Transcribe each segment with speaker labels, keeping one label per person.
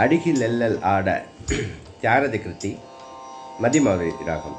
Speaker 1: அடிகில் எல்லல் ஆட தியாரதி கிருத்தி மதிமாவை ராகம்.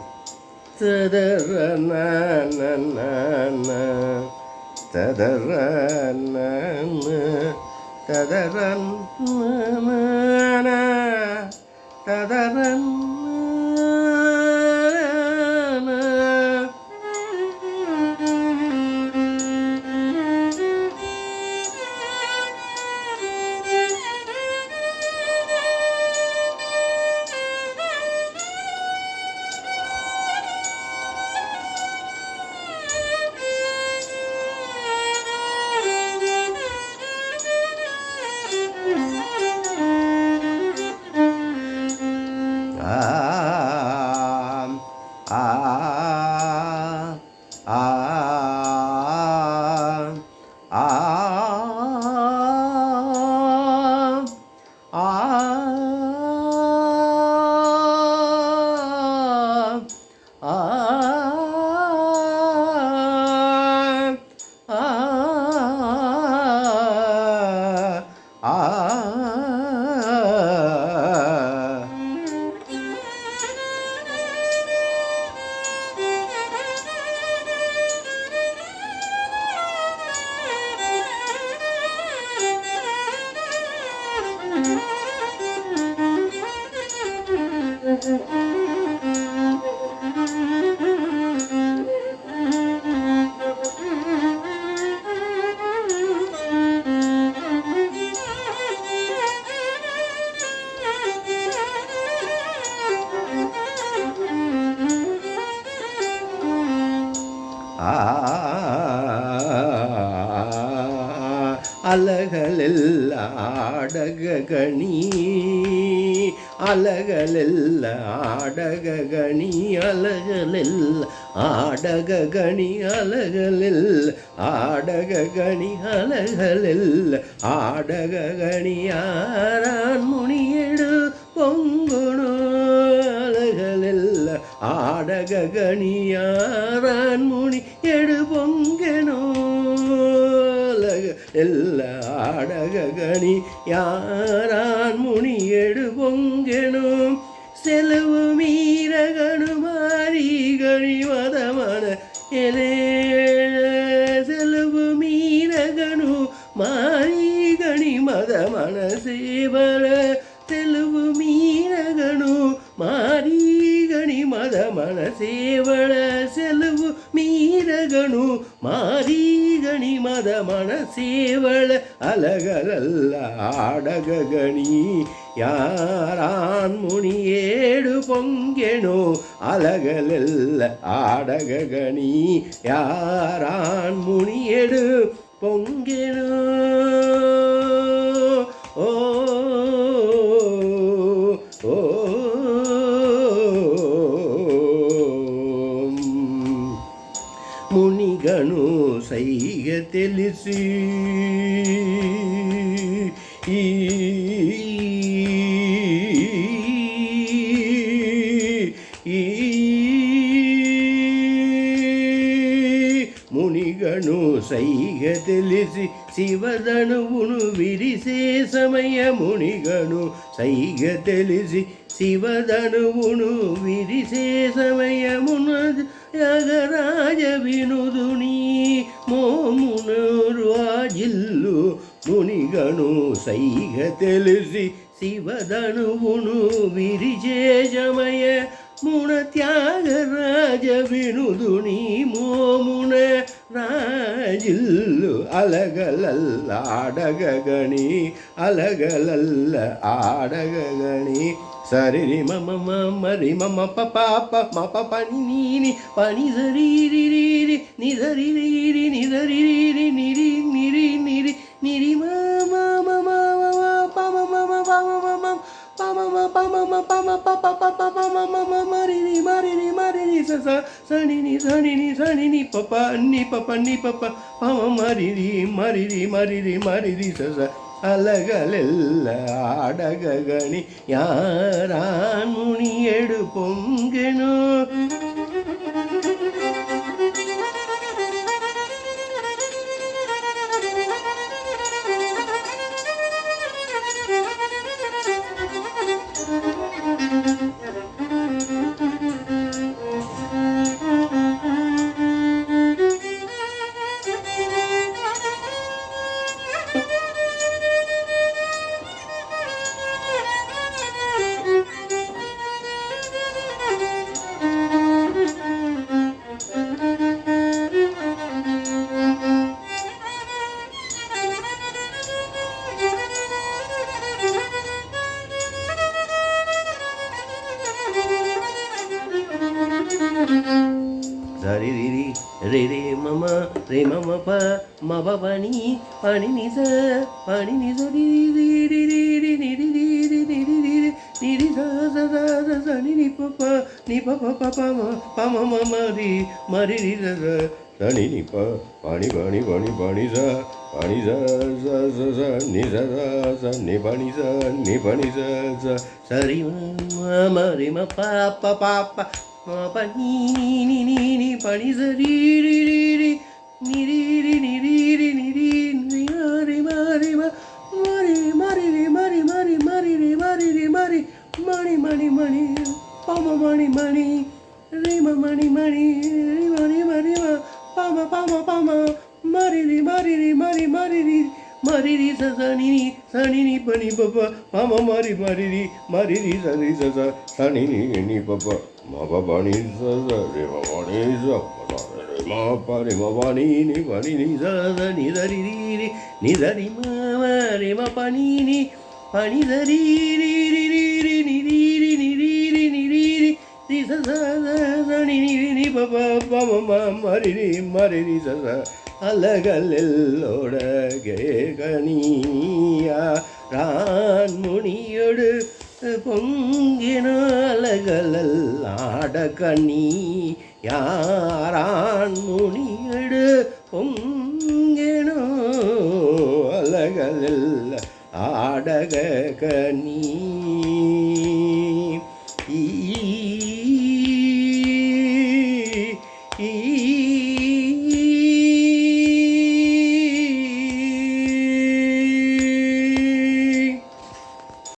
Speaker 1: அலகலெல்ல ஆடகணி அலகலெல்ல ஆடகணி அலகலெல்ல ஆடகணி அலகலெல்ல ஆடகணி அலகலெல்ல ஆடகணி ஆரான் முனியெடு பொங்குணு அலகலெல்ல ஆடகணி ஆரான் முனி எடு பொங்கனோ எல்ல ஆடகணி யாரான் முனி எடு பொங்கெனும் செலவு மீரகணு மாறி கணி மதமன எலே செலவு மீரகணு மாறி கணி மதமன சேவல செலவு மீரகணு மாறி கணி மதமன சேவல செலவு மீரகணு மாறி ಗಣಿ ಮದ ಮನ ಸೇವಳ ಅಲಗಲಲ್ಲ ಆಡಗಣಿ ಯಾರಾನ್ ಮುನಿಯೇಡು ಪೊಂಗೆಣು ಅಲಗಲೆಲ್ಲ ಆಡಗಣಿ ಯಾರಾನ್ ಮುನಿಯೇಡು ಪೊಂಗೆಣು ಓ ಓ ಮುನಿಗಣು ಸೈಗ ತಿಳಿಸಿ ಮುನಿಗಣು ಸೈಗ ತಿಳಿಸಿ ಶಿವದನುವುನು ವಿರಿಸೇ ಸಮಯ ಮುನಿಗಣು ಸೈಗ ತಿಳಿಸಿ ಶಿವದನುವುನು ವಿರಿಸೇ ಸಮಯ ಮುನದ ಯಾಗರಾಜ ವಿನುದುನಿ ಮೋಮುನರು ಆಜಿಲ್ಲು ಮುನಿಗಣು ಸೈಗ ತಿಳಿಸಿ ಶಿವದನುವುನು ವಿರಿಸೇ ಸಮಯ ಮುನ ತ್ಯಾಗರಾಜ ವಿನುದುನಿ ಮೋಮುನ ರಾಜಿಲ್ಲು ಅಲಗಲಲ್ಲ ಆಡಗಣಿ ಅಲಗಲಲ್ಲ ಆಡಗಣಿ ಸರಿ ಮಮ ಮರಿ ಮಮ ಪಪ ಮ ಪಪ ನೀನಿ ಪನಿ ಸರಿ ರಿ ನಿ ಸರಿ ರಿ ನಿ ಸರಿ ರಿ ನಿರಿ ನಿರಿ ನಿರಿ ನಿರಿ ಮಮ ಮಮ ಪಮ ಮಮ ಪಮ ಮಮ ಪಮ ಪಮ ಪಮ ಪಪ ಪಪ ಪಮ ಮಮ ಮರಿ ಮರಿ ಸಣಿ ನಿ ಪಪ ನಿ ಪಪ ಪಮ ಮರಿ ಸಸ அலகலெல்ல ஆடகணி யாரான் முனி எடு பொங்கெனோ re re mama pa ma pa pa ni sa ri ri ri ri ri ni ri ri ri ni ri ri ri ni ri sa sa ni pa pa ma ri ri sa ni pa ni sa ni pa ni sa sa ri ma pa ma pa ni pa ni sa ri ri ri ri ni ri ri ni ri ri ni ri ni ri ma ri ma ri ri ma ri ri mani pa ma mani ri ma mani ri ma pa ma mari ri sa ni ni pa ni pa ma mari ri sa ni pa pa ni sa re ma pa re ma pa ni sa ni da ri ni da ri ma pa ni pa ni da ri ri ni ri ri sa ni pa ma ri sa அலகலெல்லோட கேகனியா ரான்முனியோடு பொங்கின அலகலல்லாட கனி யாரான் முனியோடு பொங்கினோ அலகலெல்ல ஆடக கனி